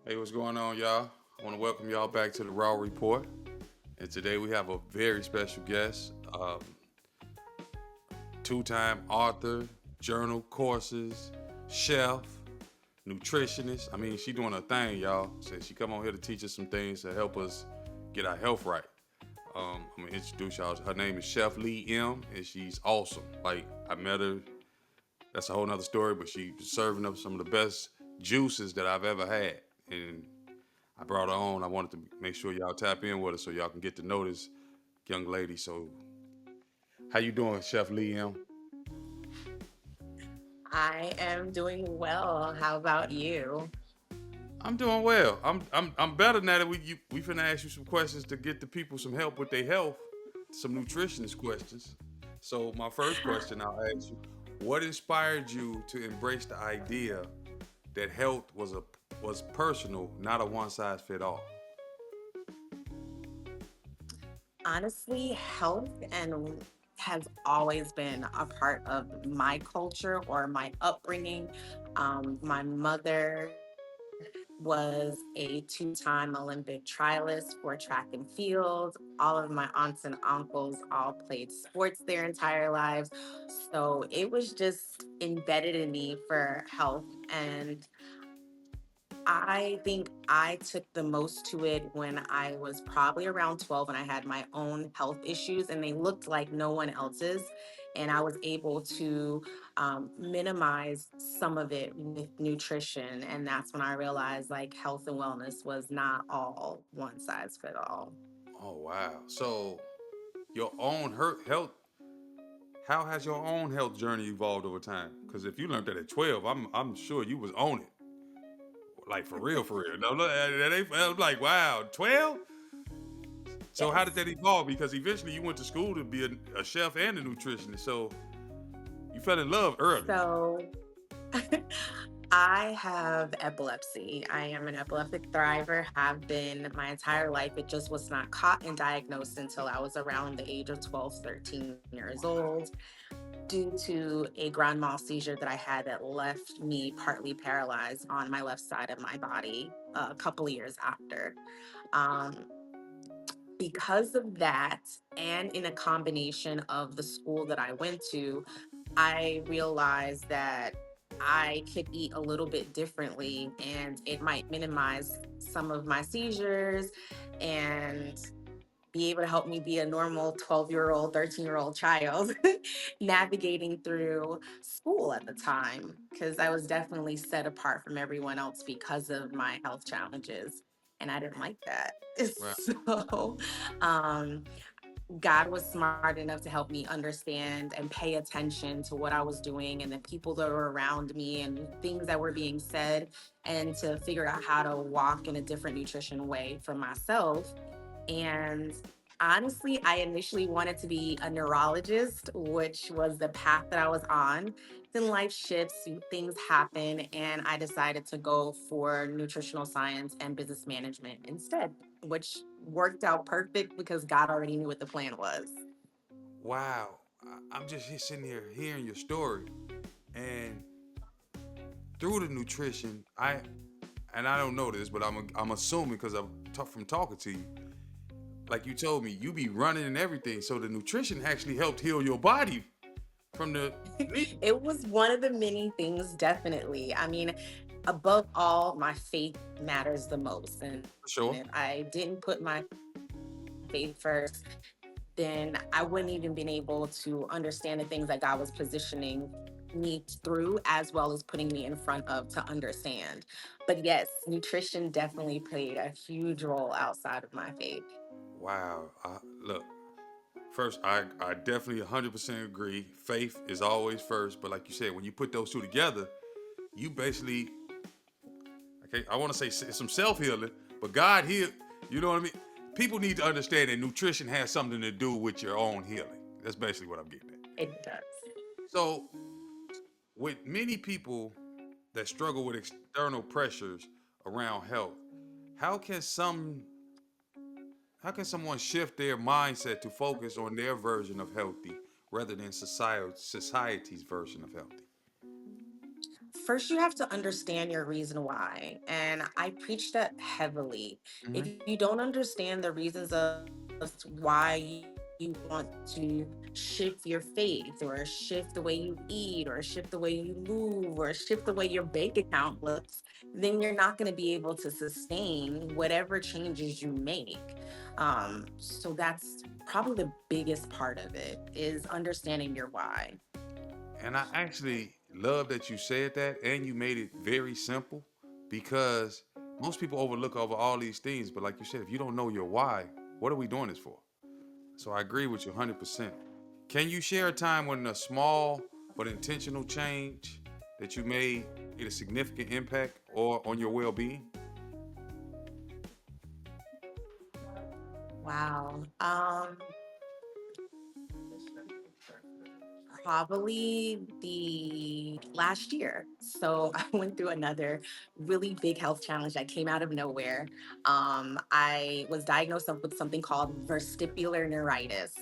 Hey, what's going on, y'all? I want to welcome y'all back to the Raw Report. And today we have a very special guest, two-time author, journal courses, chef, nutritionist. I mean, she doing her thing, y'all. So she come on here to teach us some things to help us get our health right. I'm gonna introduce y'all. Her name is Chef Leigh M, and she's awesome. Like I met her. That's a whole nother story, but she was serving up some of the best juices that I've ever had. And I brought her on. I wanted to make sure y'all tap in with her so y'all can get to know this young lady. So, how you doing, Chef Leigh M? I am doing well. How about you? I'm doing well. I'm better now that we finna ask you some questions to get the people some help with their health, some nutritionist questions. So my first question I'll ask you: what inspired you to embrace the idea that health was personal, not a one size fit all? Honestly, health and has always been a part of my culture or my upbringing. My mother was a two-time Olympic trialist for track and field. All of my aunts and uncles all played sports their entire lives. So it was just embedded in me for health. And I think I took the most to it when I was probably around 12 and I had my own health issues and they looked like no one else's. And I was able to minimize some of it with nutrition. And that's when I realized like health and wellness was not all one size fit all. Oh wow! So your own health. How has your own health journey evolved over time? Because if you learned that at 12, I'm sure you was on it, like for real, for real. No, look, I'm like, wow, 12. So how did Yes. that evolve? Because eventually you went to school to be a chef and a nutritionist. So you fell in love early. So I have epilepsy. I am an epileptic thriver, have been my entire life. It just was not caught and diagnosed until I was around the age of 12, 13 years old, due to a grand mal seizure that I had that left me partly paralyzed on my left side of my body a couple of years after. Um, because of that, and in a combination of the school that I went to, I realized that I could eat a little bit differently and it might minimize some of my seizures and be able to help me be a normal 12-year-old, 13-year-old child navigating through school at the time because I was definitely set apart from everyone else because of my health challenges. And I didn't like that. Right. So, um, God was smart enough to help me understand and pay attention to what I was doing and the people that were around me and things that were being said, and to figure out how to walk in a different nutrition way for myself. And honestly, I initially wanted to be a neurologist, which was the path that I was on. Then life shifts, things happen, and I decided to go for nutritional science and business management instead, which worked out perfect because God already knew what the plan was. Wow. I'm just here sitting here hearing your story, and through the nutrition, I don't know this, but I'm assuming because from talking to you, like you told me, you be running and everything. So the nutrition actually helped heal your body from the knee. It was one of the many things, definitely. I mean, above all, my faith matters the most. And For sure. if I didn't put my faith first, then I wouldn't even been able to understand the things that God was positioning me through, as well as putting me in front of to understand. But yes, nutrition definitely played a huge role outside of my faith. Wow. Look, first, I definitely 100% agree. Faith is always first, but like you said, when you put those two together, you basically, okay, I want to say some self healing, but God healed. You know what I mean? People need to understand that nutrition has something to do with your own healing. That's basically what I'm getting at. It does. So, with many people that struggle with external pressures around health, how can some how can someone shift their mindset to focus on their version of healthy rather than society's version of healthy? first you have to understand your reason why. And I preach that heavily. If Hmm. you don't understand the reasons of why you want to shift your faith or shift the way you eat or shift the way you move or shift the way your bank account looks, then you're not going to be able to sustain whatever changes you make. So that's probably the biggest part of it is understanding your why. And I actually love that you said that and you made it very simple because most people overlook over all these things. But like you said, if you don't know your why, what are we doing this for? So I agree with you 100%. Can you share a time when a small but intentional change that you made a significant impact or on your well-being? Wow. Probably the last year. So I went through another really big health challenge that came out of nowhere. I was diagnosed with something called vestibular neuritis.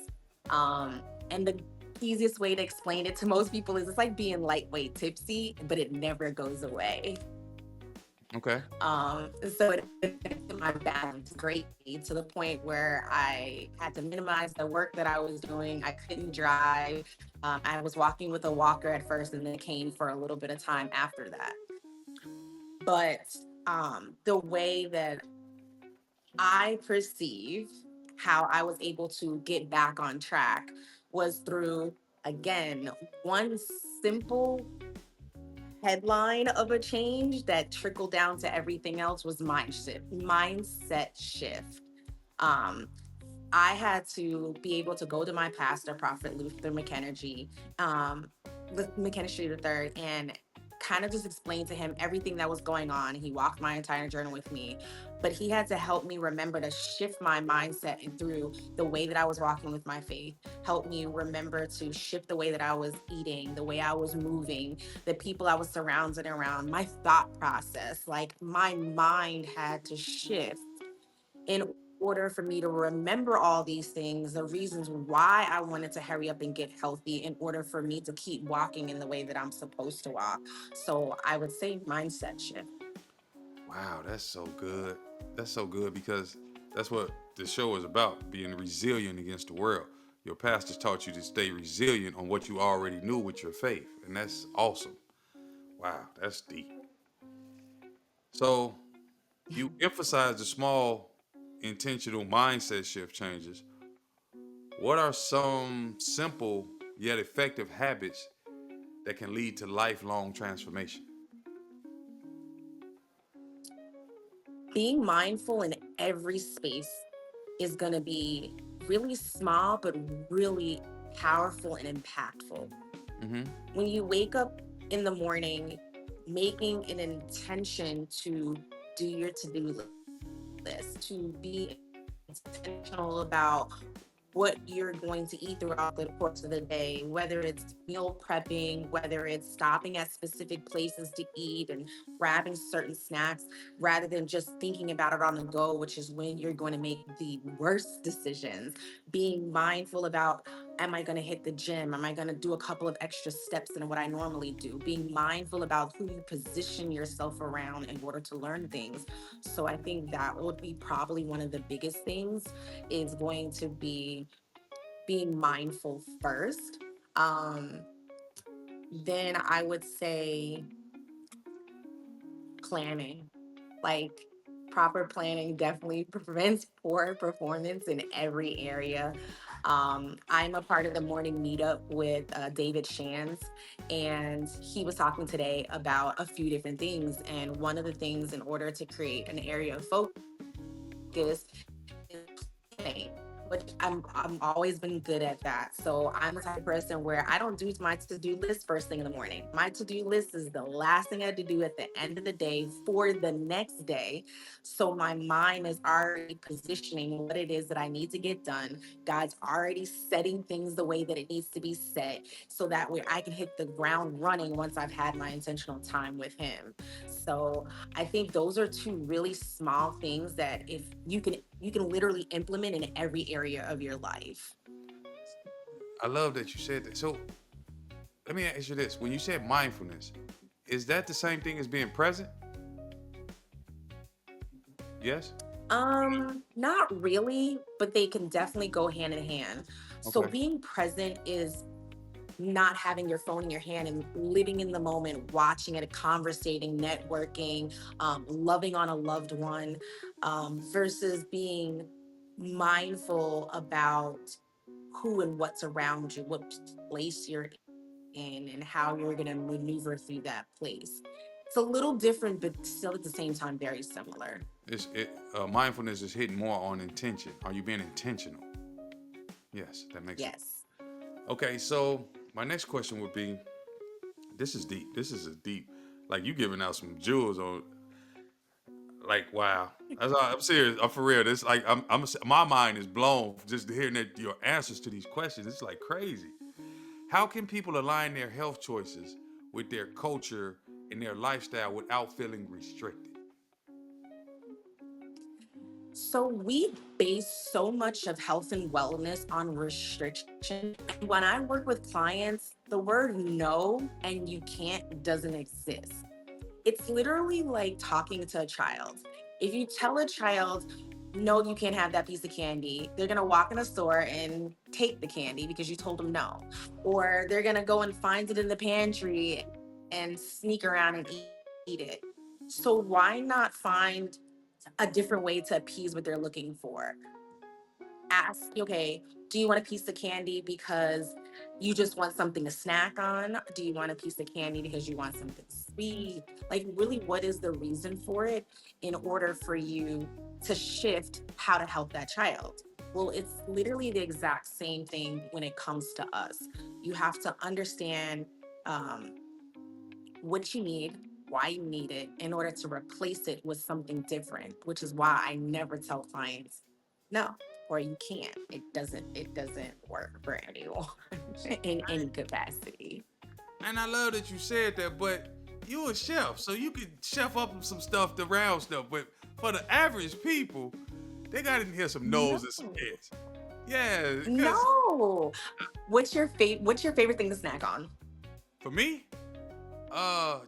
Um, and the easiest way to explain it to most people is it's like being lightweight tipsy, but it never goes away. Okay. So it affected my balance greatly to the point where I had to minimize the work that I was doing. I couldn't drive. I was walking with a walker at first and then a cane for a little bit of time after that. But the way that I perceive how I was able to get back on track was through, again, one simple headline of a change that trickled down to everything else was mindset shift. Um, I had to be able to go to my pastor, Prophet Luther McKenzie, um, McKenzie the third, and kind of just explain to him everything that was going on. He walked my entire journey with me, but he had to help me remember to shift my mindset and through the way that I was walking with my faith, help me remember to shift the way that I was eating, the way I was moving, the people I was surrounded around, my thought process. Like my mind had to shift in order for me to remember all these things, the reasons why I wanted to hurry up and get healthy, in order for me to keep walking in the way that I'm supposed to walk. So I would say mindset shift. Wow, that's so good. That's so good because that's what the show is about, being resilient against the world. Your pastors taught you to stay resilient on what you already knew with your faith, and that's awesome. Wow, that's deep. So, you emphasize the small intentional mindset shift changes. What are some simple yet effective habits that can lead to lifelong transformation? Being mindful in every space is going to be really small, but really powerful and impactful. Hmm. When you wake up in the morning, making an intention to do your to-do list, to be intentional about what you're going to eat throughout the course of the day, whether it's meal prepping, whether it's stopping at specific places to eat and grabbing certain snacks, rather than just thinking about it on the go, which is when you're going to make the worst decisions. Being mindful about, am I going to hit the gym? Am I going to do a couple of extra steps than what I normally do? Being mindful about who you position yourself around in order to learn things. So I think that would be probably one of the biggest things is going to be being mindful first. Um, then I would say planning. Like proper planning definitely prevents poor performance in every area. I'm a part of the morning meetup with David Shands, and he was talking today about a few different things. And one of the things, in order to create an area of focus, planning, which I'm always been good at that. So I'm the type of person where I don't do my to-do list first thing in the morning. My to-do list is the last thing I had to do at the end of the day for the next day. So my mind is already positioning what it is that I need to get done. God's already setting things the way that it needs to be set so that way I can hit the ground running once I've had my intentional time with him. So I think those are two really small things that if you can literally implement in every area of your life. I love that you said that. So, let me ask you this. When you said mindfulness, Is that the same thing as being present? Yes. Not really, but they can definitely go hand in hand. So Okay. being present is not having your phone in your hand and living in the moment, watching it, conversating, networking, loving on a loved one, versus being mindful about who and what's around you, what place you're in, and how you're going to maneuver through that place. It's a little different, but still at the same time, very similar. Mindfulness is hitting more on intention. Are you being intentional? Yes, that makes sense. Yes. Okay, so my next question would be: this is deep. This is a deep. Like you giving out some jewels on. Like wow, I'm serious. I'm for real. This like my mind is blown just hearing that your answers to these questions. It's like crazy. How can people align their health choices with their culture and their lifestyle without feeling restricted? So we base so much of health and wellness on restriction. And when I work with clients, the word no and you can't doesn't exist. It's literally like talking to a child. If you tell a child, no, you can't have that piece of candy, they're gonna walk in a store and take the candy because you told them no. Or they're gonna go and find it in the pantry and sneak around and eat it. So why not find a different way to appease what they're looking for? Ask, okay, do you want a piece of candy because you just want something to snack on? Do you want a piece of candy because you want something sweet? Like, really, what is the reason for it in order for you to shift how to help that child? Well, it's literally the exact same thing when it comes to us. You have to understand um, what you need, why you need it, in order to replace it with something different, which is why I never tell clients no, or you can't. It doesn't work for anyone in any capacity. And I love that you said that, but you a chef, so you could chef up some stuff, the round stuff. But for the average people, they got to hear some No. no's and some yes. Yeah, because No. What's your favorite thing to snack on? for me, uh,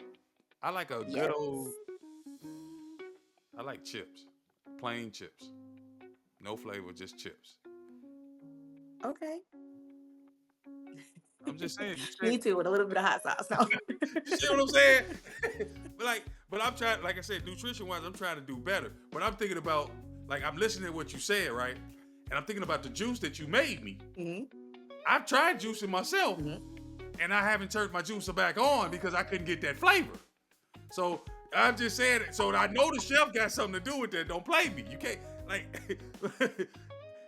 I like a good Yes. old. I like chips, plain chips, no flavor, just chips. Okay. I'm just saying. You said Me too, with a little bit of hot sauce. No. you see what I'm saying? but I'm trying. Like I said, nutrition wise, I'm trying to do better. But I'm thinking about like I'm listening to what you said, right? And I'm thinking about the juice that you made me. Hmm. I've tried juicing myself, Hmm. and I haven't turned my juicer back on because I couldn't get that flavor. So I'm just saying. So I know the chef got something to do with that. Don't play me. You can't like.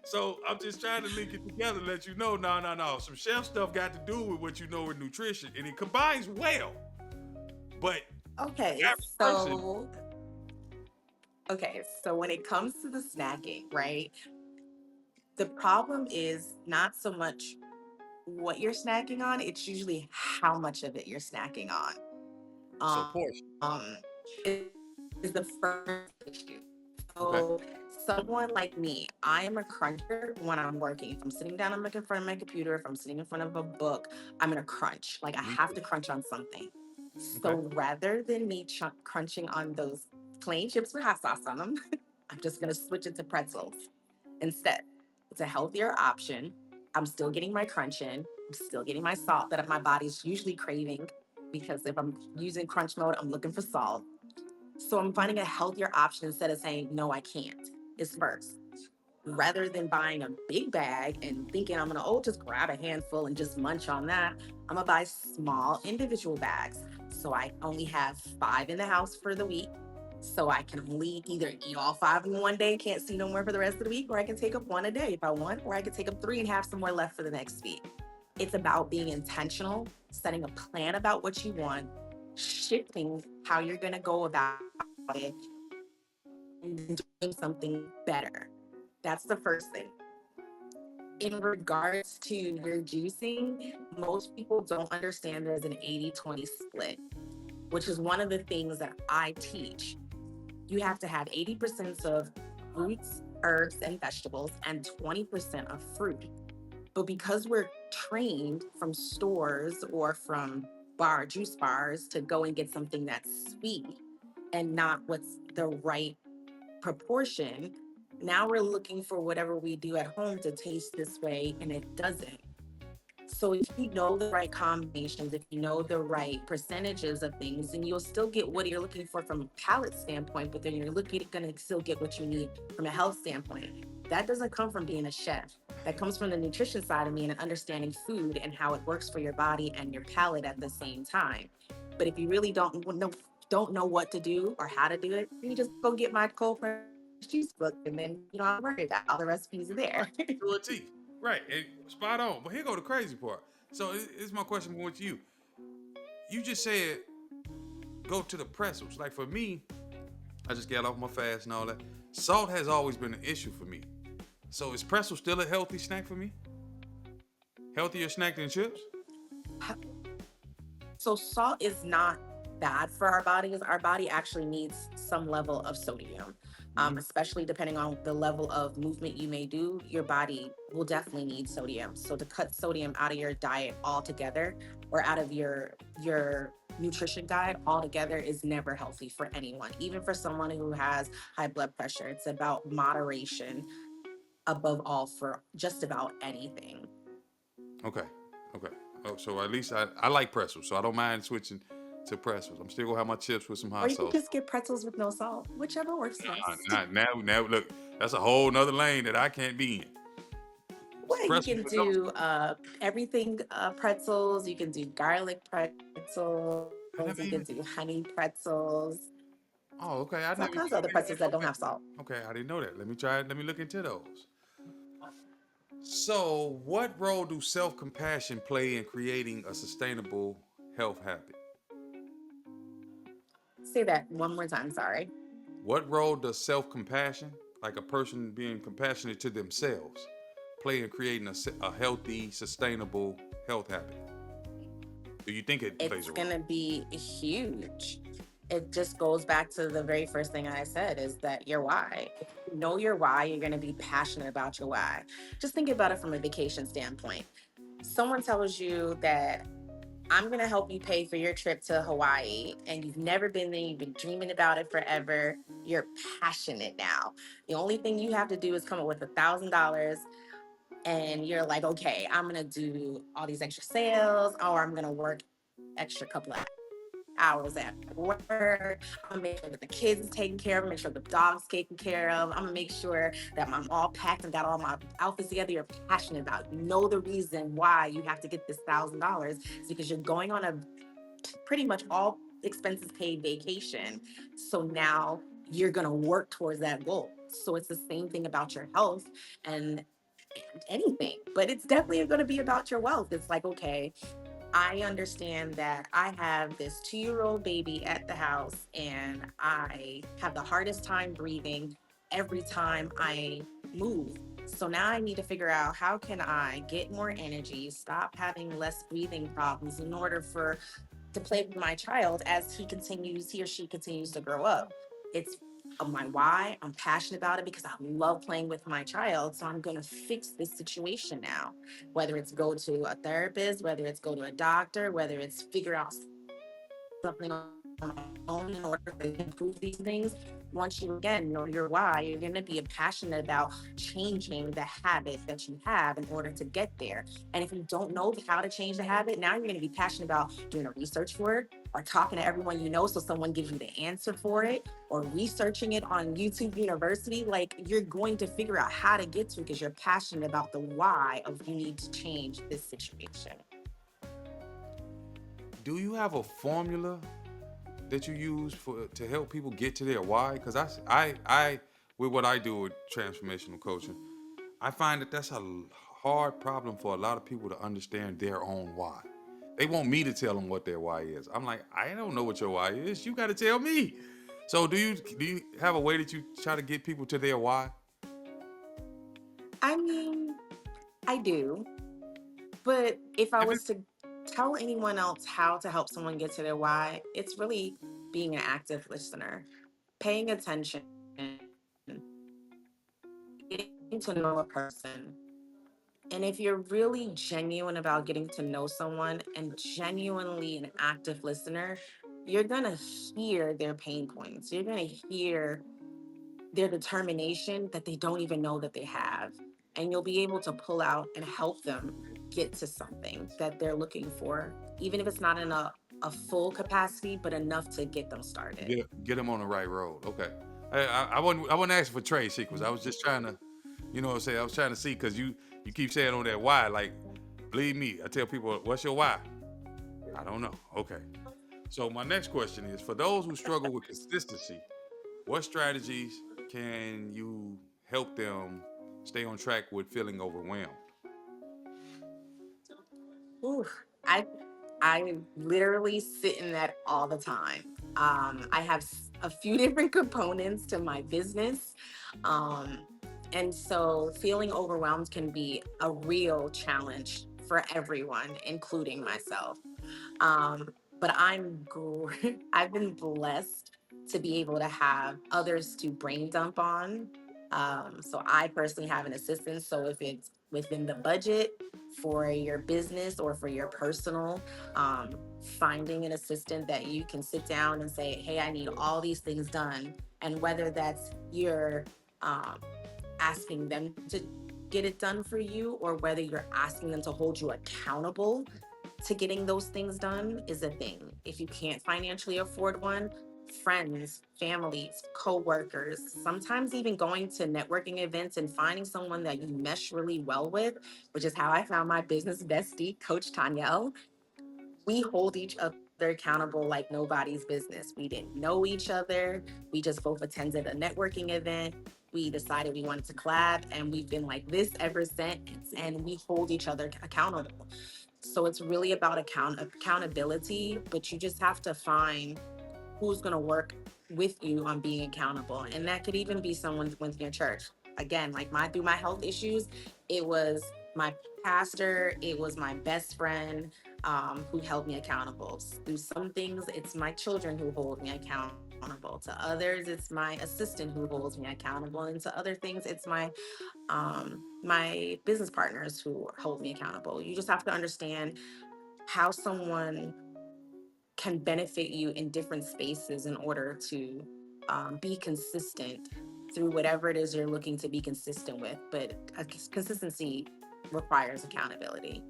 So I'm just trying to link it together, let you know, no, no, no. Some chef stuff got to do with what you know with nutrition, and it combines well. But Okay, average person, so so when it comes to the snacking, right? The problem is not so much what you're snacking on, it's usually how much of it you're snacking on. so portion. Um, it is the first issue. Okay. So, someone like me, I am a cruncher when I'm working. If I'm sitting down, I'm in front of my computer. If I'm sitting in front of a book, I'm gonna crunch. Like I Me have too. to crunch on something. So Okay. rather than me crunching on those plain chips with hot sauce on them, I'm just gonna switch it to pretzels instead. It's a healthier option. I'm still getting my crunch in. I'm still getting my salt that my body's usually craving because if I'm using crunch mode, I'm looking for salt. So I'm finding a healthier option instead of saying, no, I can't. Is first. Rather than buying a big bag and thinking I'm gonna, oh, just grab a handful and just munch on that, I'm gonna buy small individual bags. So I only have 5 in the house for the week. So I can only either eat all 5 in one day, can't see no more for the rest of the week, or I can take up one a day if I want, or I can take up 3 and have some more left for the next week. It's about being intentional, setting a plan about what you want, shifting how you're gonna go about it, and doing something better. That's the first thing. In regards to your juicing, most people don't understand there's an 80-20 split, which is one of the things that I teach. You have to have 80% of fruits, herbs, and vegetables and 20% of fruit. But because we're trained from stores or from bar, juice bars, to go and get something that's sweet and not what's the right proportion. Now we're looking for whatever we do at home to taste this way, and it doesn't. So if you know the right combinations, if you know the right percentages of things, then you'll still get what you're looking for from a palate standpoint, but then you're looking gonna still get what you need from a health standpoint. That doesn't come from being a chef. That comes from the nutrition side of me and understanding food and how it works for your body and your palate at the same time. But if you really don't know what to do or how to do it, you just go get my cold pressed cheese book, and then you don't have to worry about all the recipes are there. To a T. Right. Spot on. But here go the crazy part. So it's my question going to you. You just said go to the pretzels. Like for me, I just got off my fast and all that. Salt has always been an issue for me. So is pretzel still a healthy snack for me? Healthier snack than chips? So salt is not bad for our bodies. Our body actually needs some level of sodium, Mm-hmm. especially depending on the level of movement you may do. Your body will definitely need sodium. So to cut sodium out of your diet altogether, or out of your nutrition guide altogether, is never healthy for anyone, even for someone who has high blood pressure. It's about moderation above all for just about anything. Okay. Okay. Oh, so at least I like pretzels, so I don't mind switching to pretzels. I'm still gonna have my chips with some Or hot you can sauce. just get pretzels with no salt, whichever works best. Now, look, that's a whole nother lane that I can't be in. Well, you Pretzels can with no do everything pretzels. You can do garlic pretzels. You can I do never even. honey pretzels. Oh, okay. There's I all never kinds of even other looked into pretzels that. that don't Okay. have salt. Okay, I didn't know that. Let me try it. Let me look into those. So, what role do self compassion play in creating a sustainable health habit? Say that one more time. Sorry. What role does self compassion, like a person being compassionate to themselves, play in creating a healthy, sustainable health habit? Do you think it plays It's a role? going to be huge. It just goes back to the very first thing I said, is that your why. If you know your why, you're going to be passionate about your why. Just think about it from a vacation standpoint. Someone tells you that I'm going to help you pay for your trip to Hawaii, and you've never been there, you've been dreaming about it forever. You're passionate now. The only thing you have to do is come up with $1,000, and you're like, okay, I'm going to do all these extra sales, or I'm going to work extra couple of hours at work. I'm gonna make sure that the kids is taken care of, make sure the dog's taken care of. I'm gonna make sure that I'm all packed and got all my outfits together. You're passionate about it. You know the reason why you have to get this $1,000 is because you're going on a pretty much all expenses paid vacation. So now you're gonna work towards that goal. So it's the same thing about your health and anything, but it's definitely going to be about your wealth. It's like, okay, I understand that I have this 2-year-old baby at the house, and I have the hardest time breathing every time I move. So now I need to figure out, how can I get more energy, stop having less breathing problems in order for to play with my child as he or she continues to grow up. It's my why. I'm passionate about it because I love playing with my child. So I'm going to fix this situation now, whether it's go to a therapist, whether it's go to a doctor, whether it's figure out something on my own in order to improve these things. Once you again know your why, you're going to be passionate about changing the habit that you have in order to get there. And if you don't know how to change the habit, now you're going to be passionate about doing a research for it, or talking to everyone you know so someone gives you the answer for it, or researching it on YouTube University. Like, you're going to figure out how to get to it because you're passionate about the why of you need to change this situation. Do you have a formula that you use for to help people get to their why? Because with what I do with transformational coaching, I find that that's a hard problem for a lot of people to understand their own why. They want me to tell them what their why is. I'm like, I don't know what your why is. You got to tell me. So do you have a way that you try to get people to their why? I mean, I do. But if I If it, was to tell anyone else how to help someone get to their why, it's really being an active listener, paying attention, getting to know a person, And if you're really genuine about getting to know someone and genuinely an active listener, you're going to hear their pain points. You're going to hear their determination that they don't even know that they have. And you'll be able to pull out and help them get to something that they're looking for, even if it's not in a full capacity, but enough to get them started. Get them on the right road. Okay. I wasn't asking for trade secrets. I was just trying to, you know what I'm saying? I was trying to see because you keep saying on that why. Like, believe me, I tell people, what's your why? I don't know. Okay. So my next question is for those who struggle with consistency, what strategies can you help them stay on track with feeling overwhelmed? Ooh, I I literally sit in that all the time. I have a few different components to my business. Um, and so feeling overwhelmed can be a real challenge for everyone, including myself. Um, but I've been blessed to be able to have others to brain dump on. So I personally have an assistant. So if it's within the budget for your business or for your personal, finding an assistant that you can sit down and say, hey, I need all these things done. And whether that's you're um, asking them to get it done for you or whether you're asking them to hold you accountable to getting those things done is a thing. If you can't financially afford one, friends, families, co-workers, sometimes even going to networking events and finding someone that you mesh really well with, which is how I found my business bestie, Coach Tanyelle. We hold each other accountable like nobody's business. We didn't know each other. We just both attended a networking event. We decided we wanted to collab, and we've been like this ever since. And we hold each other accountable. So it's really about accountability, but you just have to find who's going to work with you on being accountable. And that could even be someone within your church. Again, like through my health issues, it was my pastor, it was my best friend who held me accountable. Through some things, it's my children who hold me accountable. To others, it's my assistant who holds me accountable. And to other things, it's my business partners who hold me accountable. You just have to understand how someone can benefit you in different spaces in order to be consistent through whatever it is you're looking to be consistent with. But consistency requires accountability.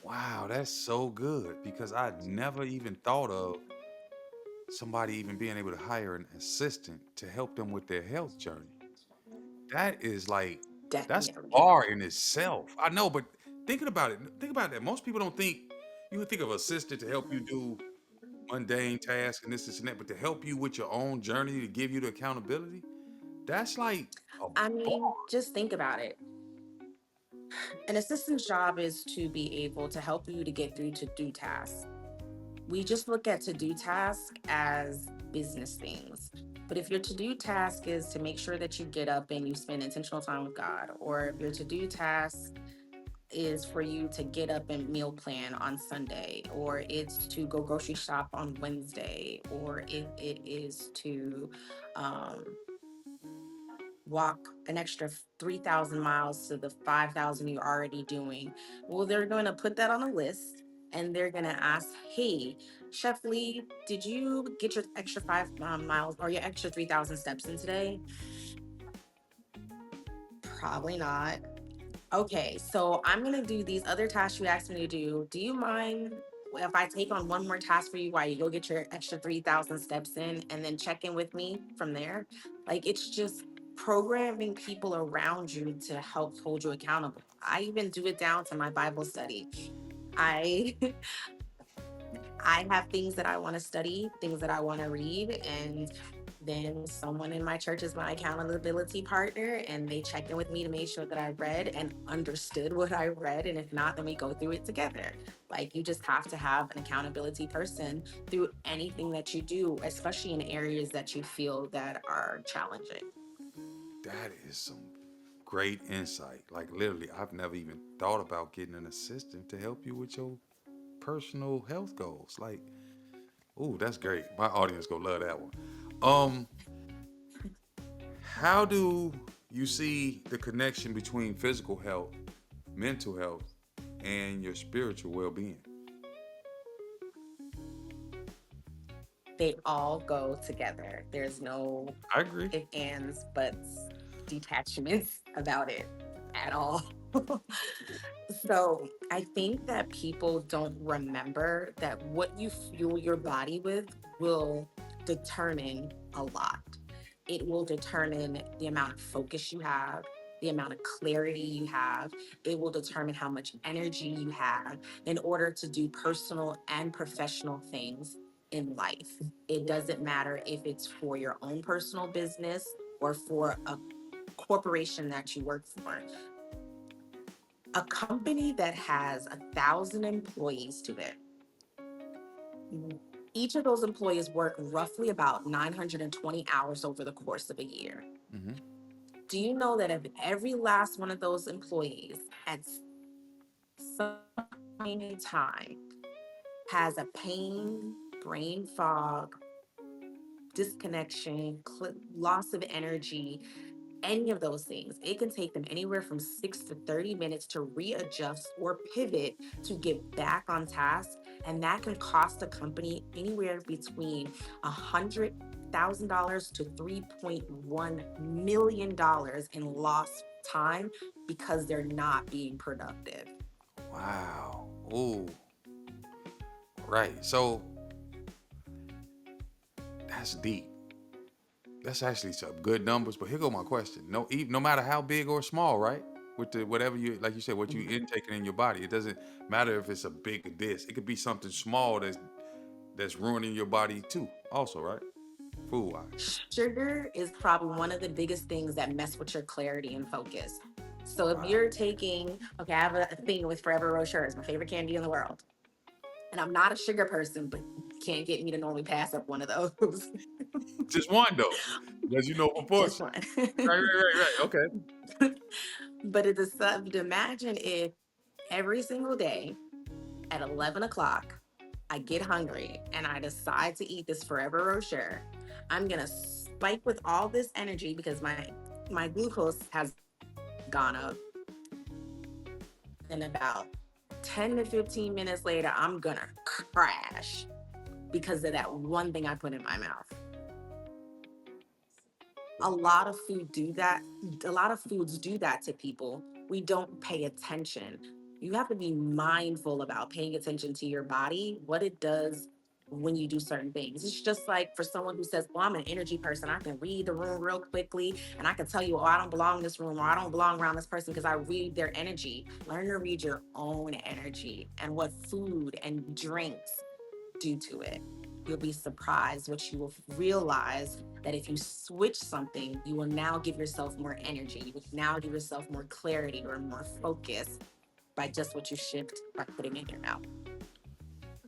Wow, that's so good because I never even thought of somebody even being able to hire an assistant to help them with their health journey. That is like that's a Definitely. bar in itself. I know, but think about that. Most people don't think you would think of assistant to help you do mundane tasks and this and that, but to help you with your own journey to give you the accountability, that's like a I bar. mean, just think about it. An assistant's job is to be able to help you to get through to do tasks. We just look at to do task as business things. But if your to do task is to make sure that you get up and you spend intentional time with God, or if your to do task is for you to get up and meal plan on Sunday, or it's to go grocery shop on Wednesday, or if it is to um, walk an extra 3,000 miles to the 5,000 you're already doing. Well, they're going to put that on a list and they're going to ask, hey, Chef Leigh, did you get your extra 5 miles or your extra 3,000 steps in today? Probably not. Okay, so I'm gonna do these other tasks you asked me to do. Do you mind if I take on one more task for you while you go get your extra 3,000 steps in and then check in with me from there? Like, it's just programming people around you to help hold you accountable. I even do it down to my Bible study. I I have things that I want to study, things that I want to read, and then someone in my church is my accountability partner, and they check in with me to make sure that I read and understood what I read. And if not, then we go through it together. Like, you just have to have an accountability person through anything that you do, especially in areas that you feel that are challenging. That is some great insight. Like literally, I've never even thought about getting an assistant to help you with your personal health goals. Like, ooh, that's great. My audience gonna love that one. Um, how do you see the connection between physical health mental health, and your spiritual well-being? They all go together. There's no I agree. if, ands, buts, detachments about it at all. So I think that people don't remember that what you fuel your body with will determine a lot. It will determine the amount of focus you have, the amount of clarity you have. It will determine how much energy you have in order to do personal and professional things in life. It doesn't matter if it's for your own personal business or for a corporation that you work for. A company that has 1,000 employees to it, each of those employees work roughly about 920 hours over the course of a year. Hmm. Do you know that if every last one of those employees at some point in time has a pain, brain fog, disconnection, loss of energy, any of those things, it can take them anywhere from 6 to 30 minutes to readjust or pivot to get back on task. And that can cost a company anywhere between $100,000 to $3.1 million in lost time because they're not being productive. Wow. Oh, right. So that's deep. That's actually some good numbers. But here go my question. No matter how big or small, right? With the whatever you like, you said, what you Mhm. intaking in your body, it doesn't matter if it's a big this. It could be something small that's ruining your body too. Also, right? Food wise. Sugar is probably one of the biggest things that mess with your clarity and focus. So if Wow. you're taking, okay, I have a thing with Forever Rocher, it's my favorite candy in the world. And I'm not a sugar person, but can't get me to normally pass up one of those. Just one though, because you know Just proportion. one. Right. Okay. But it's a sub. Imagine if every single day at 11 o'clock, I get hungry and I decide to eat this Forever Rocher. I'm going to spike with all this energy because my glucose has gone up. And about 10 to 15 minutes later, I'm going to crash because of that one thing I put in my mouth. A lot of food do that. A lot of foods do that to people. We don't pay attention. You have to be mindful about paying attention to your body, what it does when you do certain things. It's just like for someone who says, well, I'm an energy person. I can read the room real quickly and I can tell you, oh, I don't belong in this room or I don't belong around this person because I read their energy. Learn to read your own energy and what food and drinks do to it. You'll be surprised what you will realize that if you switch something, you will now give yourself more energy. You will now give yourself more clarity or more focus by just what you shift by putting in your mouth.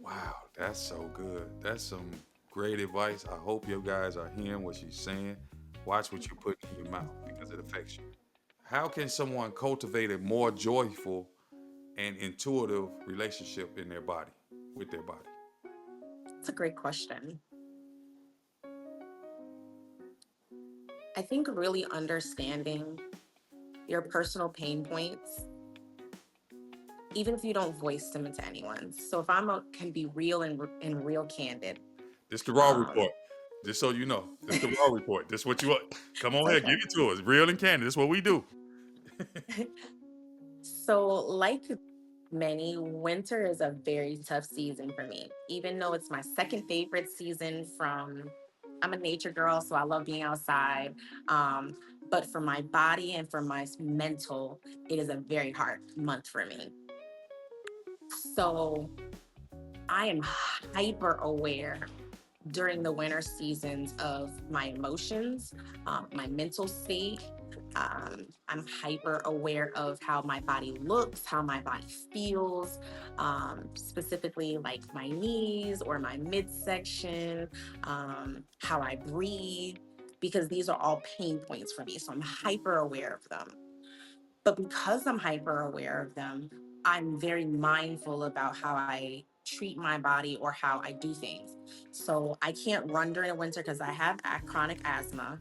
Wow, that's so good. That's some great advice. I hope you guys are hearing what she's saying. Watch what you put in your mouth because it affects you. How can someone cultivate a more joyful and intuitive relationship in their body, with their body? It's a great question. I think really understanding your personal pain points, even if you don't voice them into anyone. So if can be real and real candid. This the raw Um, report. Just so you know, this the raw report. This what you want. Come on it's here, give okay. it to us. Real and candid. This what we do. So, like many, winter is a very tough season for me, even though it's my second favorite season from. I'm a nature girl, so I love being outside. Um, but for my body and for my mental, it is a very hard month for me. So I am hyper aware during the winter seasons of my emotions, my mental state. I'm hyper aware of how my body looks, how my body feels, specifically like my knees or my midsection, how I breathe, because these are all pain points for me. So I'm hyper aware of them. But because I'm hyper aware of them, I'm very mindful about how I treat my body or how I do things. So I can't run during the winter because I have chronic asthma.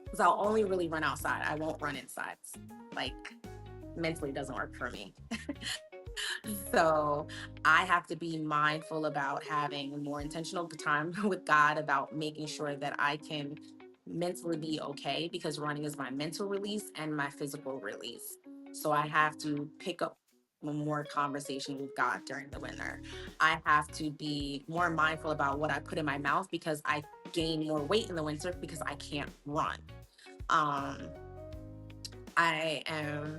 Because I'll only really run outside. I won't run inside. Like mentally doesn't work for me. So I have to be mindful about having more intentional time with God, about making sure that I can mentally be okay, because running is my mental release and my physical release. So I have to pick up more conversation with God during the winter. I have to be more mindful about what I put in my mouth, because I gain more weight in the winter because I can't run. Um, I am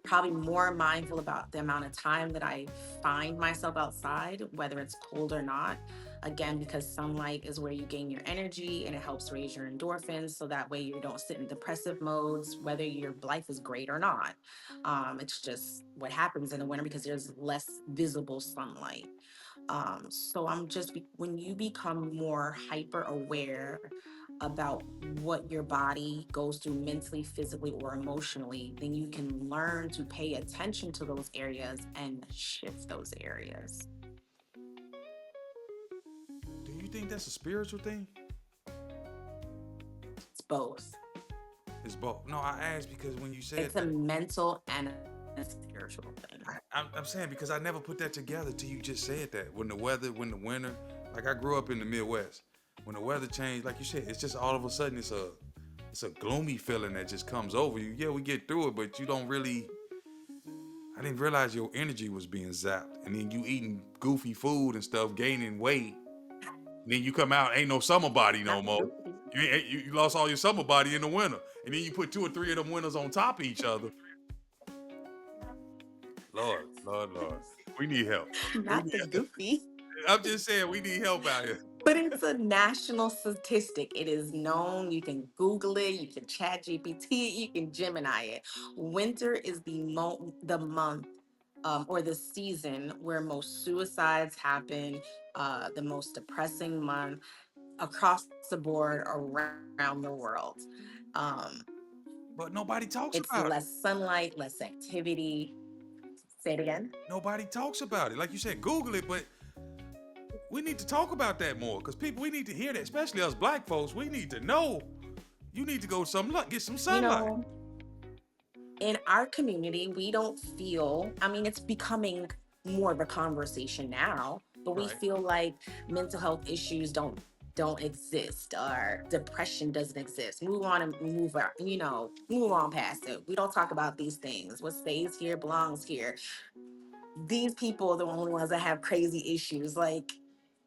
probably more mindful about the amount of time that I find myself outside, whether it's cold or not. Again, because sunlight is where you gain your energy and it helps raise your endorphins. So that way you don't sit in depressive modes, whether your life is great or not. It's just what happens in the winter because there's less visible sunlight. So when you become more hyper aware about what your body goes through mentally, physically, or emotionally, then you can learn to pay attention to those areas and shift those areas. Do you think that's a spiritual thing? It's both. It's both. No, I asked because when you said It's a that, mental and a spiritual thing. I'm saying because I never put that together till you just said that. When the winter, like I grew up in the Midwest. When the weather changed, like you said, it's just all of a sudden it's a gloomy feeling that just comes over you. Yeah, we get through it, but you don't really. I didn't realize your energy was being zapped, and then you eating goofy food and stuff, gaining weight. And then you come out, ain't no summer body no more. Absolutely. You lost all your summer body in the winter, and then you put two or three of them winters on top of each other. Lord, Lord, Lord, we need help. We Not need, the goofy. I'm just saying we need help out here. But it's a national statistic. It is known. You can Google it. You can Chat GPT it. You can Gemini it. Winter is the month, or the season where most suicides happen. The most depressing month across the board around the world. Um, But nobody talks it's about it. less sunlight, less activity. Say it again. Nobody talks about it. Like you said, Google it, but we need to talk about that more because people, we need to hear that, especially us black folks. We need to know. You need to go get some You sunlight. know, in our community, we don't feel, I mean, it's becoming more of a conversation now, but we Right, feel like mental health issues don't exist, or depression doesn't exist. Move on and move on past it. We don't talk about these things. What stays here belongs here. These people are the only ones that have crazy issues. Like,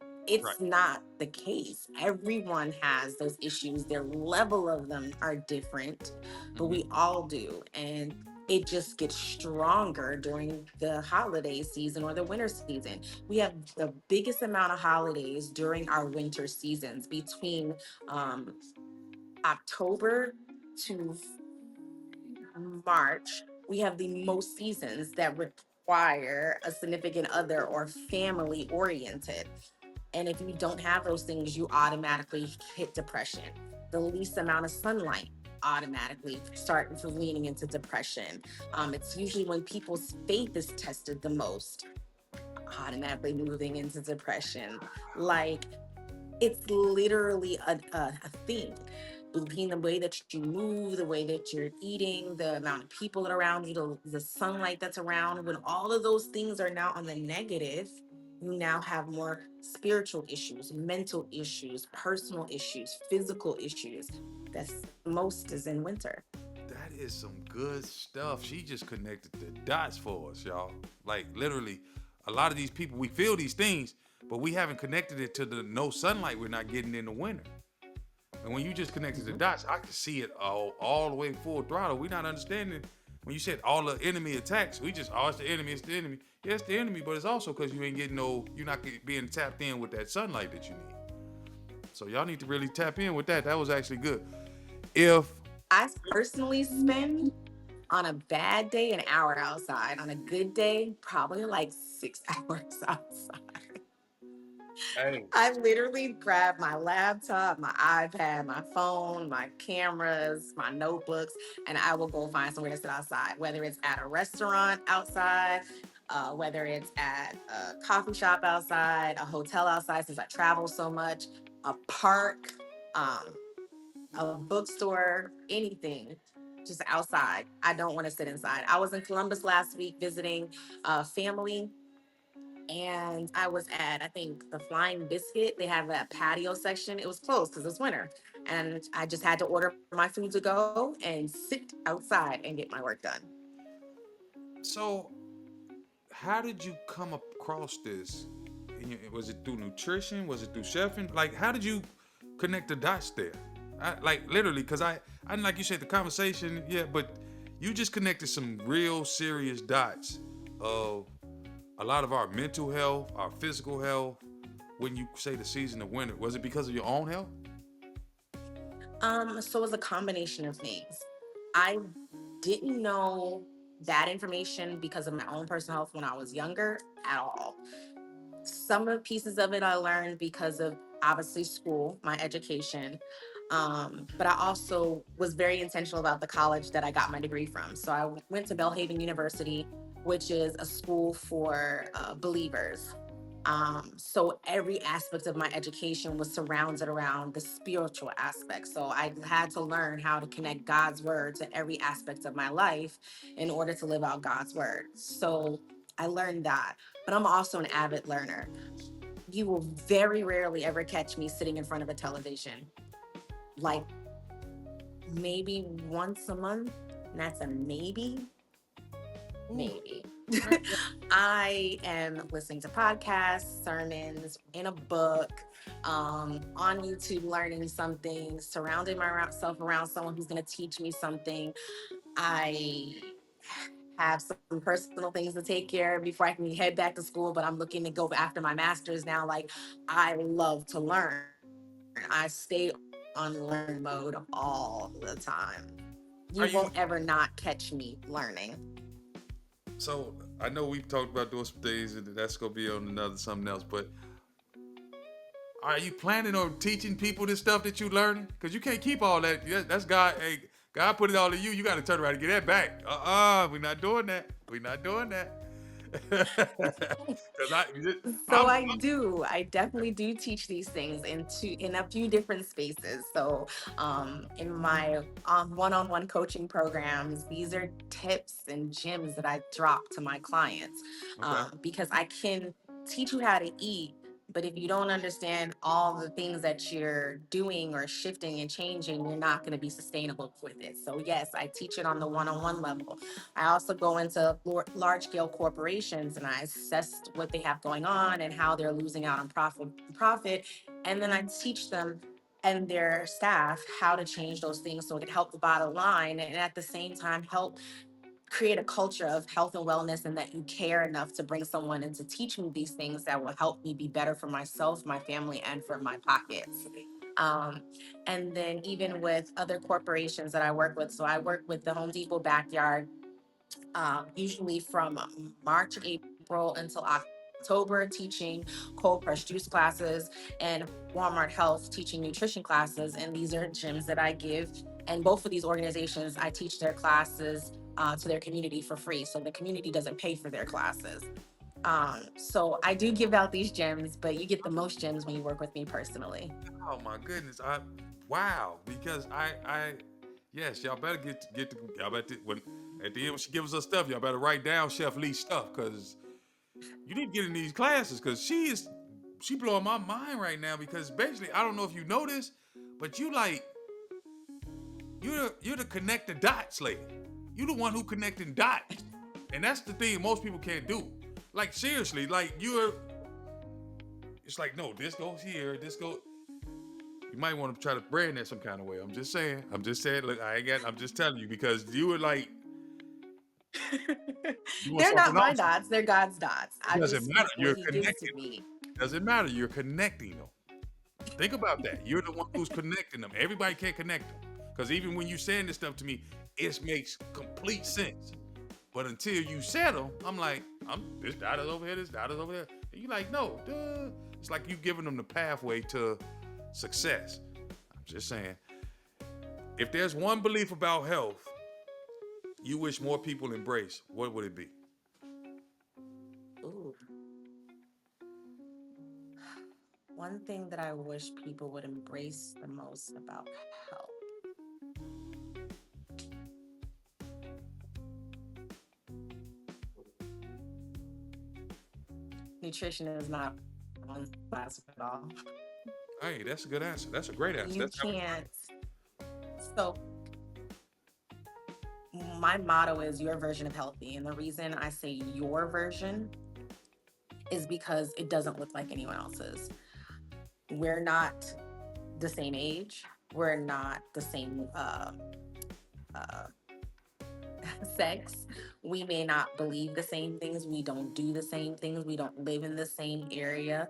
right. it's not the case. Everyone has those issues. Their level of them are different, but Hmm. we all do. And it just gets stronger during the holiday season or the winter season. We have the biggest amount of holidays during our winter seasons between um, October to March. We have the most seasons that require a significant other or family oriented. And if you don't have those things, you automatically hit depression. The least amount of sunlight automatically start for leaning into depression. It's usually when people's faith is tested the most, automatically moving into depression. Like, it's literally a thing. Between the way that you move, the way that you're eating, the amount of people that are around you, the sunlight that's around, when all of those things are now on the negative, you now have more spiritual issues, mental issues, personal issues, physical issues. That's most is in winter. That is some good stuff. She just connected the dots for us, y'all. Like literally, a lot of these people, we feel these things, but we haven't connected it to the no sunlight we're not getting in the winter. And when you just connected the Mhm. dots, I could see it all the way full throttle. We're not understanding when you said all the enemy attacks. We just, oh, it's the enemy, it's the enemy. Yeah, it's the enemy, but it's also because you ain't getting you're not being tapped in with that sunlight that you need. So y'all need to really tap in with that. That was actually good. If I personally spend on a bad day an hour outside. On a good day, probably like 6 hours outside. Hey. I literally grab my laptop, my iPad, my phone, my cameras, my notebooks, and I will go find somewhere to sit outside, whether it's at a restaurant outside, whether it's at a coffee shop outside, a hotel outside, since I travel so much, a park, um, a bookstore, anything. just outside. I don't want to sit inside. I was in Columbus last week visiting family, and I was at, I think, the Flying Biscuit. They have a patio section. It was closed because it's winter. And I just had to order my food to go and sit outside and get my work done. So, how did you come across this? Was it through nutrition? Was it through chefing? Like, how did you connect the dots there? Like literally, because I like you said, the conversation, yeah, but you just connected some real serious dots of a lot of our mental health, our physical health. When you say the season of winter, was it because of your own health? So it was a combination of things. I didn't know that information because of my own personal health when I was younger at all. Some of pieces of it I learned because of obviously school, my education. But I also was very intentional about the college that I got my degree from. So I went to Belhaven University, which is a school for believers. So every aspect of my education was surrounded around the spiritual aspect. So I had to learn how to connect God's word to every aspect of my life in order to live out God's word. So I learned that. But I'm also an avid learner. You will very rarely ever catch me sitting in front of a television. Like maybe once a month, and that's a maybe. Ooh, Maybe. right. I am listening to podcasts, sermons, in a book, on YouTube, learning something, surrounding myself around someone who's going to teach me something. I have some personal things to take care of before I can head back to school, but I'm looking to go after my master's now. Like, I love to learn. I stay on learn mode all the time. Are You you? won't ever not catch me learning. So I know we've talked about doing some things, and that's gonna be on another something else. But are you planning on teaching people this stuff that you learning? Because you can't keep all that. That's God. Hey, God put it all in you. You got to turn around and get that back. We're not doing that. We're not doing that. Because So I'm, I do. I definitely do teach these things in a few different spaces. So in my one-on-one coaching programs, these are tips and gems that I drop to my clients, okay. because I can teach you how to eat. But if you don't understand all the things that you're doing or shifting and changing, you're not going to be sustainable with it. So yes, I teach it on the one-on-one level. I also go into large scale corporations and I assess what they have going on and how they're losing out on profit. And then I teach them and their staff how to change those things so it can help the bottom line and at the same time help create a culture of health and wellness, and that you care enough to bring someone in to teach me these things that will help me be better for myself, my family, and for my pockets. Um, and then even with other corporations that I work with, so I work with the Home Depot Backyard, usually from March, April until October, teaching cold pressed juice classes, and Walmart Health teaching nutrition classes. And these are gyms that I give. And both of these organizations, I teach their classes to their community for free. So the community doesn't pay for their classes. So I do give out these gems, but you get the most gems when you work with me personally. Oh my goodness. Wow. Because yes, y'all better get to y'all better when at the end when she gives us stuff, y'all better write down Chef Lee's stuff because you need to get in these classes because she blowing my mind right now because basically I don't know if you know this, but you're the connect the dots lady. You the one who connecting dots, and that's the thing most people can't do. Like seriously, like you're. It's like no, this goes here, this goes. You might want to try to brand that some kind of way. I'm just saying. I'm just saying. Look, I ain't got. I'm just telling you because you were like doing They're something not my else. dots, they're God's dots. It I doesn't just matter. speak what You're He gives to connecting them. me. Doesn't matter. You're connecting them. Think about that. You're the one who's connecting them. Everybody can't connect them. Because even when you saying this stuff to me, it makes complete sense. But until you said them, I'm like, this dot is over here, this dot is over there. And you're like, no, duh. It's like you giving them the pathway to success. I'm just saying. If there's one belief about health you wish more people embrace, what would it be? Ooh. One thing that I wish people would embrace the most about health. nutrition is not one size fits all. Hey, that's a good answer. That's a great answer. You That was can't. So my motto is your version of healthy, and the reason I say your version is because it doesn't look like anyone else's. We're not the same age. We're not the same uh, sex. We may not believe the same things. We don't do the same things. We don't live in the same area.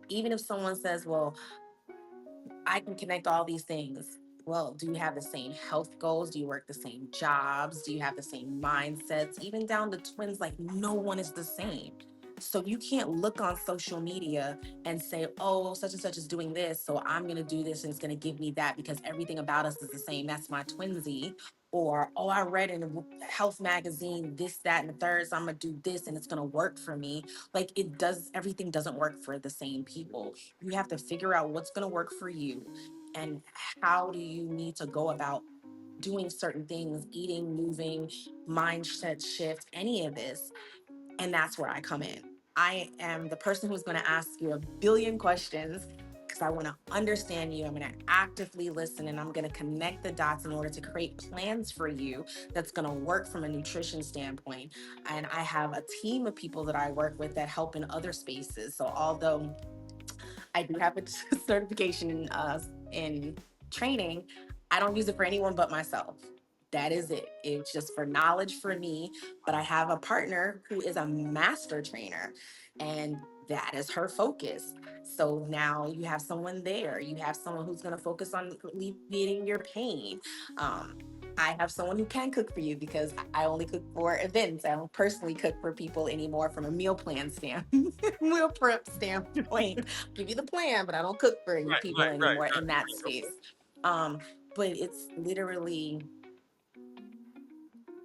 Even if someone says, well, I can connect all these things. Well, do you have the same health goals? Do you work the same jobs? Do you have the same mindsets? Even down to twins, like no one is the same. So you can't look on social media and say, oh, such and such is doing this. So I'm going to do this and it's going to give me that because everything about us is the same. That's my twinsy. Or, oh, I read in a health magazine this, that, and the third. So I'm going to do this and it's going to work for me. Like it does, everything doesn't work for the same people. You have to figure out what's going to work for you and how do you need to go about doing certain things, eating, moving, mindset shift, any of this. And that's where I come in. I am the person who's going to ask you a billion questions because I want to understand you. I'm going to actively listen and I'm going to connect the dots in order to create plans for you that's going to work from a nutrition standpoint. And I have a team of people that I work with that help in other spaces. So although I do have a certification in training. I don't use it for anyone but myself. That is it. It's just for knowledge for me. But I have a partner who is a master trainer, and that is her focus. So now you have someone there. You have someone who's going to focus on alleviating your pain. Um, I have someone who can cook for you because I only cook for events. I don't personally cook for people anymore from a meal plan meal prep standpoint. Give you the plan, but I don't cook for you right, people right, right, anymore in that right. space. Um, but it's literally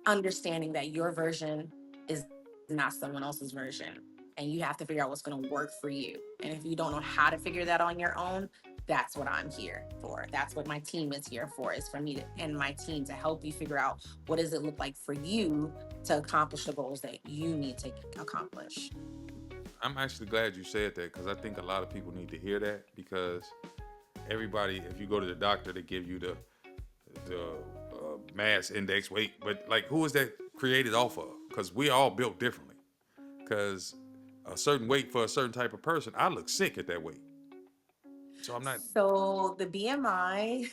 understanding that your version is not someone else's version. And you have to figure out what's going to work for you. And if you don't know how to figure that on your own, that's what I'm here for. That's what my team is here for, is for me to, and my team to help you figure out what does it look like for you to accomplish the goals that you need to accomplish. I'm actually glad you said that because I think a lot of people need to hear that because everybody, if you go to the doctor, they give you the mass index weight, but like who is that created off of? Because we all built differently. Because a certain weight for a certain type of person, I look sick at that weight. So I'm not So the BMI is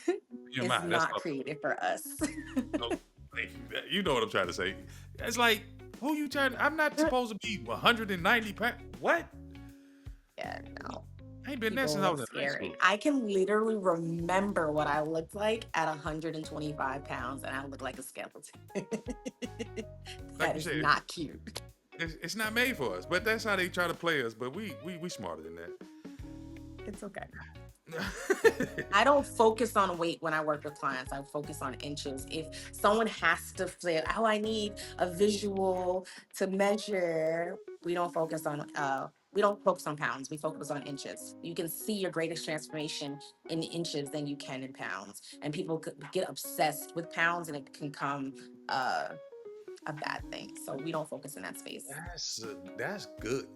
BMI. That's not what created for us. I'm, no, thank you. You know what I'm trying to say. It's like who you trying? I'm not supposed to be 190 pounds. What? Yeah, no. I ain't been there People since I look was in high scary. school. I can literally remember what I looked like at 125 pounds, and I look like a skeleton. Like That you is said, not cute. it's not made for us. But that's how they try to play us. But we smarter than It's okay. that. I don't focus on weight when I work with clients. I focus on inches. If someone has to say, "Oh, I need a visual to measure," we don't focus on pounds. We focus on inches. You can see your greatest transformation in inches than you can in pounds. And people could get obsessed with pounds, and it can come uh, a bad thing. So we don't focus in that space. That's good.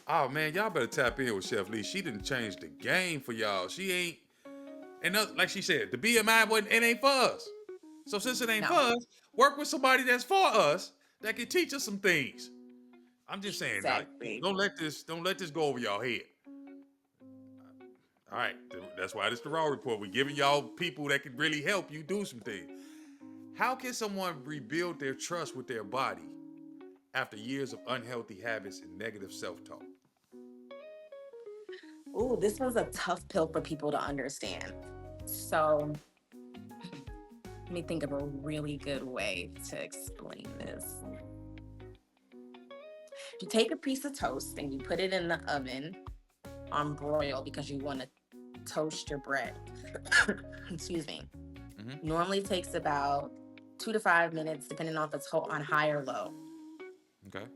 Oh man, y'all better tap in with Chef Leigh. She didn't change the game for y'all. She ain't, and like she said, the BMI wasn't. It ain't for us. So since it ain't for No, us, work with somebody that's for us that can teach us some things. I'm just saying, now, exactly. don't let this go over y'all head. All right, that's why this the Raw Report. We giving y'all people that can really help you do some things. How can someone rebuild their trust with their body after years of unhealthy habits and negative self-talk? Ooh, this was a tough pill for people to understand. So let me think of a really good way to explain this. You take a piece of toast and you put it in the oven on broil because you want to toast your bread. Excuse me. Mm-hmm. Normally takes about 2 to 5 minutes, depending on if it's on high or low. Okay.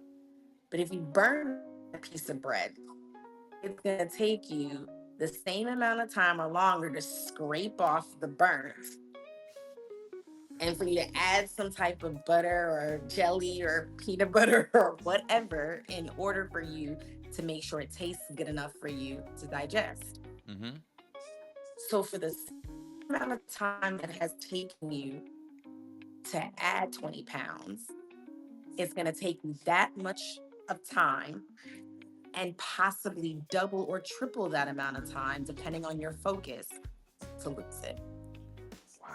But if you burn a piece of bread, it's going to take you the same amount of time or longer to scrape off the burns and for you to add some type of butter or jelly or peanut butter or whatever in order for you to make sure it tastes good enough for you to digest. Mm-hmm. So for the same amount of time that has taken you to add 20 pounds, it's going to take you that much of time and possibly double or triple that amount of time, depending on your focus, to lose it. Wow.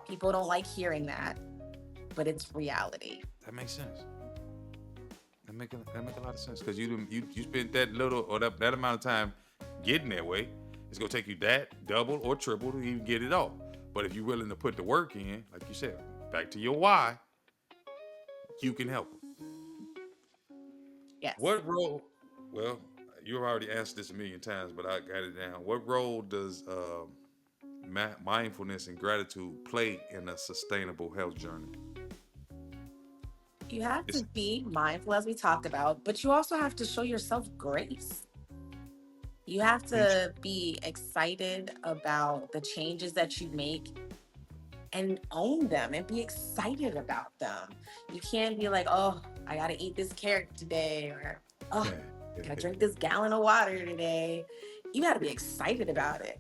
People don't like hearing that, but it's reality. That makes sense. That make a lot of sense because you spent that little or that amount of time getting that way. It's gonna take you that double or triple to even get it off. But if you're willing to put the work in, like you said, back to your why, you can help them. Yes. What role? Well, you've already answered this a million times, but I got it down. What role does mindfulness and gratitude play in a sustainable health journey? You have to It's be mindful, as we talked about, but you also have to show yourself grace. You have to be excited about the changes that you make and own them and be excited about them. You can't be like, oh, I got to eat this carrot today, or oh, I got to drink this gallon of water today. You got to be excited about it.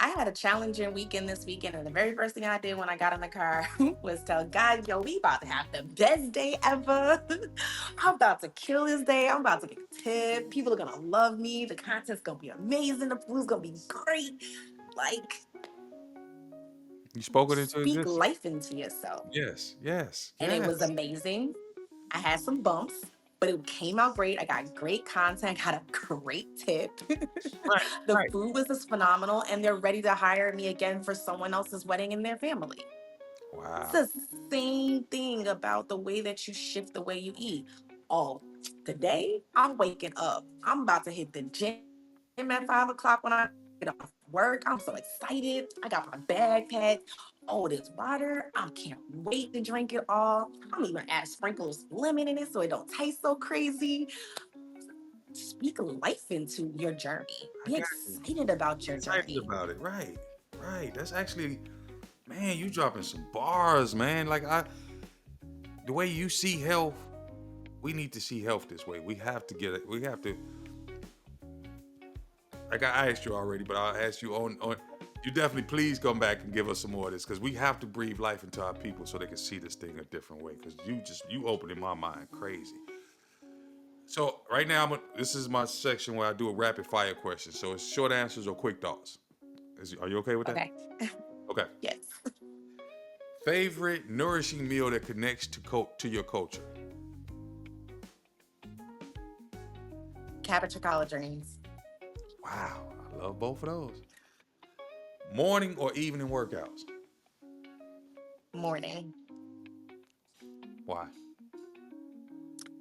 I had a challenging weekend this weekend, and the very first thing I did when I got in the car was tell God, yo, we about to have the best day ever. I'm about to kill this day. I'm about to get a tip. People are gonna love me. The content's gonna be amazing. The food's gonna be great. Like, you spoke it into speak existence. life into yourself. Yes, yes, And it was yes. amazing. I had some bumps, but it came out great. I got great content, got a great tip. Right, The right. food was just phenomenal, and they're ready to hire me again for someone else's wedding in their family. It's Wow. the same thing about the way that you shift the way you eat. Oh, today I'm waking up. I'm about to hit the gym at 5 o'clock when I get off work. I'm so excited. I got my bag packed. Oh, this water. I can't wait to drink it all. I'm even add sprinkles of lemon in it so it don't taste so crazy. Speak life into your journey. I Be got you. excited about your Excited journey. about it. Right, right. That's actually, man, you dropping some bars, man. The way you see health, we need to see health this way. We have to get it. We have to. Like I asked you already, but I'll ask you on. You definitely please come back and give us some more of this because we have to breathe life into our people so they can see this thing a different way. Because you opening my mind crazy. So right now, this is my section where I do a rapid fire question. So it's short answers or quick thoughts. Are you okay with that? Okay. Okay. Yes. Favorite nourishing meal that connects to your culture? Cabbage or collard greens. Wow, I love both of those. Morning or evening workouts? Morning. Why?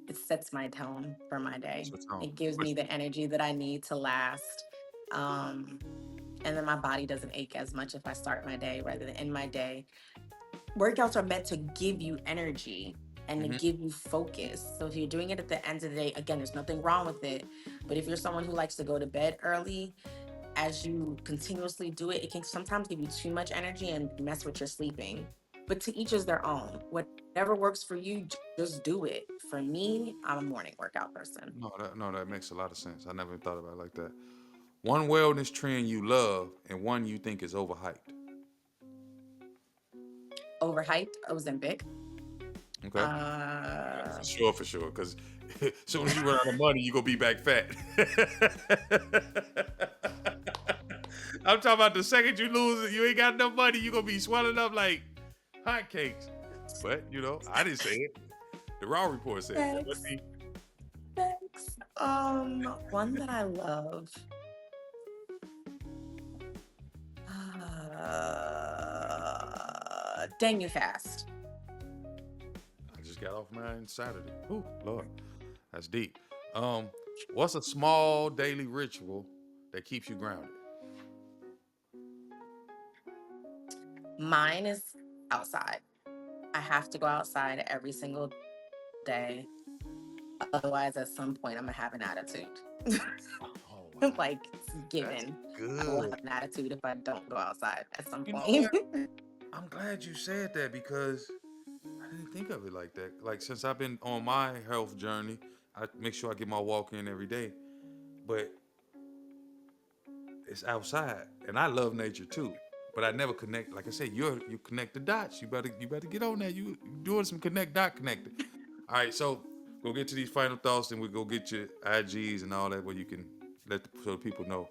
It sets my tone for my day. What's your tone? It gives me the energy that I need to last. Um, and then my body doesn't ache as much if I start my day rather than end my day. Workouts are meant to give you energy and to Hmm. give you focus. So if you're doing it at the end of the day, again, there's nothing wrong with it. But if you're someone who likes to go to bed early, as you continuously do it, it can sometimes give you too much energy and mess with your sleeping. But to each is their own. Whatever works for you, just do it. For me, I'm a morning workout person. No, that makes a lot of sense. I never thought about it like that. One wellness trend you love and one you think is overhyped. Overhyped, Ozempic. Okay. Yeah, Uh, for sure. Because as soon as you run out of money, you gonna be back fat. I'm talking about the second you lose it, you ain't got enough money, you gonna be swelling up like hotcakes. But I didn't say it. The Raw report said it. Let's Thanks. see. Thanks. One that I love. Dang fast. I just got off mine Saturday. Ooh, Lord, that's deep. Um, what's a small daily ritual that keeps you grounded? Mine is outside. I have to go outside every single day. Otherwise, at some point, I'm gonna have an attitude. Oh wow, Like it's that's given. I will good. have an attitude if I don't go outside at some You know point. what? I'm glad you said that because I didn't think of it like that. Like since I've been on my health journey, I make sure I get my walk in every day. but it's outside, and I love nature too. But I never connect. Like I said, you connect the dots. You better get on that. You doing some connect dot connecting. All right, so go get to these final thoughts, and we go get your IGs and all that, where you can so the people know.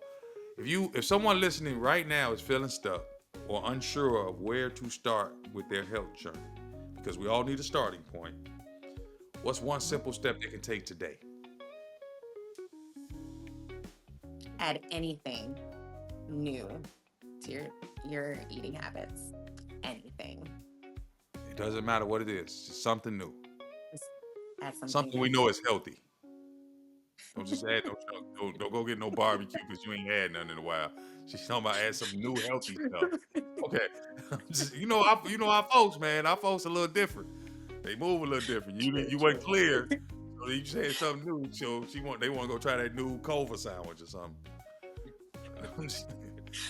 If someone listening right now is feeling stuck or unsure of where to start with their health journey, because we all need a starting point, what's one simple step they can take today? Add anything new to your eating habits. Anything. It doesn't matter what it is, just something new, Just add something something we new. know is healthy. Don't just add no junk. Don't go get no barbecue because you ain't had none in a while. She's talking about add some new healthy stuff. Okay, our folks, man. Our folks a little different. They move a little different. True, You weren't true. clear, so you said something new. So they want to go try that new Culver sandwich or something.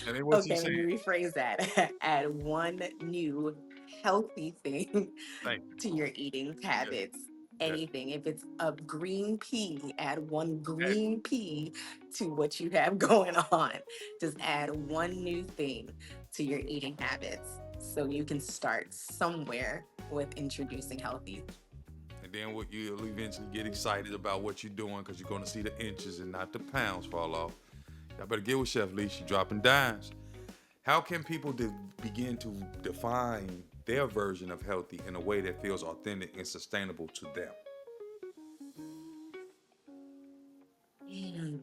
And then what she Okay, said, let me rephrase that. Add one new healthy thing thank to you. your eating Yes, habits. yes. Anything. If it's a green pea, add one Add, green pea to what you have going on. Just add one new thing to your eating habits so you can start somewhere with introducing healthy. and then what you'll eventually get excited about what you're doing because you're going to see the inches and not the pounds fall off. Y'all better get with Chef Leigh. She dropping dimes. How can people begin to define their version of healthy in a way that feels authentic and sustainable to them? Mm.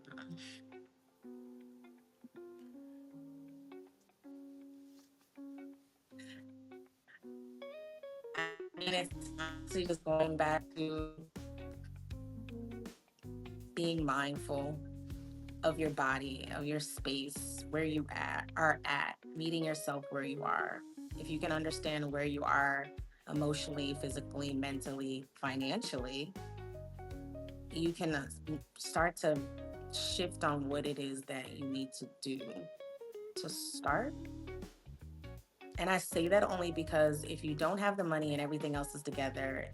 I mean, it's honestly just going back to being mindful of your body, of your space, where are at, meeting yourself where you are. If you can understand where you are emotionally, physically, mentally, financially, you can start to shift on what it is that you need to do to start. And I say that only because if you don't have the money and everything else is together,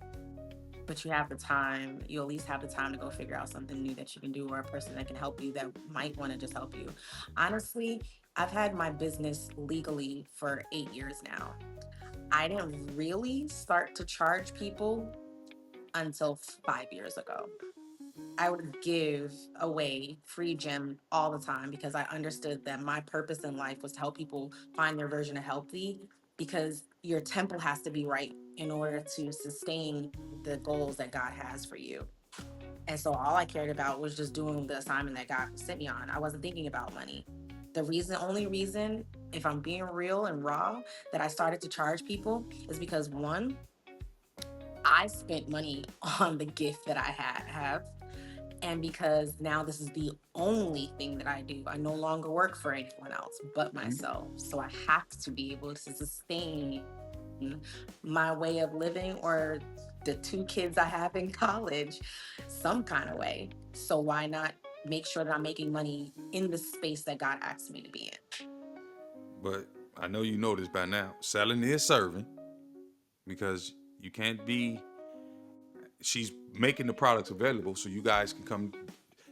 but you have the time, you at least have the time to go figure out something new that you can do, or a person that can help you that might want to just help you. Honestly, I've had my business legally for 8 years now. I didn't really start to charge people until 5 years ago. I would give away free gym all the time because I understood that my purpose in life was to help people find their version of healthy, because your temple has to be right in order to sustain the goals that God has for you. And so all I cared about was just doing the assignment that God sent me on. I wasn't thinking about money. Only reason, if I'm being real and raw, that I started to charge people is because one, I spent money on the gift that have, and because now this is the only thing that I do. I no longer work for anyone else but Mhm. myself. So I have to be able to sustain my way of living, or the two kids I have in college, some kind of way. So why not make sure that I'm making money in the space that God asked me to be in? But I know you know this by now. Selling is serving because you can't be. She's making the products available so you guys can come.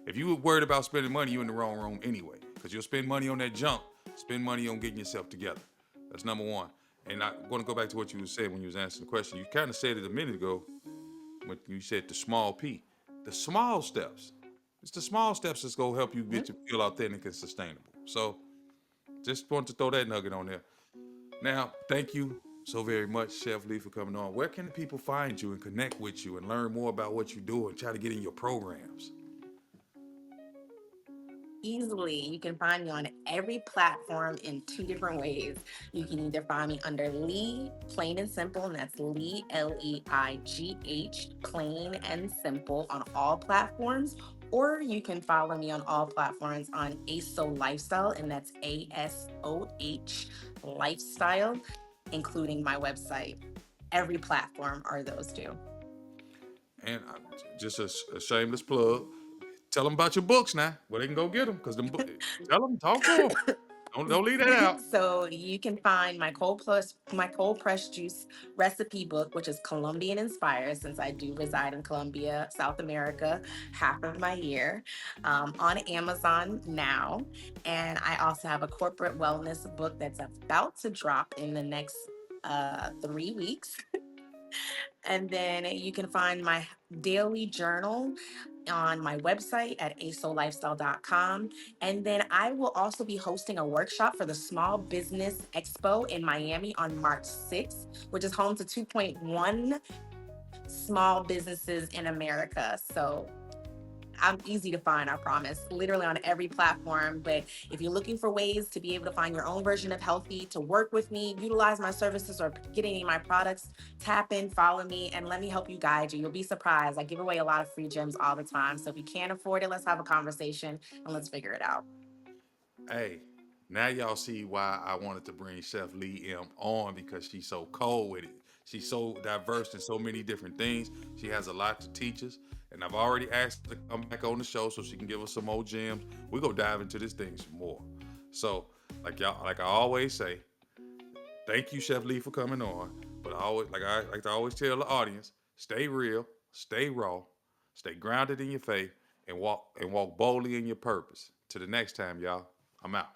If you were worried about spending money, you're in the wrong room anyway. Because you'll spend money on that junk, spend money on getting yourself together. That's number one. And I'm going to go back to what you said when you was answering the question. You kind of said it a minute ago when you said the small P. The small steps. It's the small steps that's going to help you Mhm. get to feel authentic and sustainable. So just want to throw that nugget on there. Now, thank you so very much, Chef Leigh, for coming on. Where can people find you and connect with you and learn more about what you do and try to get in your programs? Easily. You can find me on every platform in two different ways. You can either find me under Leigh, plain and simple, and that's Leigh, Leigh, plain and simple on all platforms. Or you can follow me on all platforms on ASO Lifestyle, and that's ASOH Lifestyle, including my website. Every platform are those two. And just a shameless plug. Tell them about your books now, where they can go get them. Tell them, talk to them. Don't leave that out. So you can find my cold press juice recipe book, which is Colombian inspired, since I do reside in Colombia, South America, half of my year, on Amazon now. And I also have a corporate wellness book that's about to drop in the next 3 weeks. And then you can find my daily journal on my website at asolifestyle.com. And then I will also be hosting a workshop for the Small Business Expo in Miami on March 6th, which is home to 2.1 small businesses in America. So I'm easy to find, I promise, literally on every platform. But if you're looking for ways to be able to find your own version of healthy, to work with me, utilize my services, or get any of my products, tap in, follow me, and let me help you guide you. You'll be surprised. I give away a lot of free gems all the time. So if you can't afford it, let's have a conversation and let's figure it out. Hey, now y'all see why I wanted to bring Chef Leigh M on, because she's so cold with it. She's so diverse in so many different things. She has a lot to teach us. And I've already asked her to come back on the show so she can give us some more gems. We're gonna dive into this thing some more. So, like I always say, thank you, Chef Leigh, for coming on. But I like to always tell the audience, stay real, stay raw, stay grounded in your faith, and walk boldly in your purpose. Till the next time, y'all. I'm out.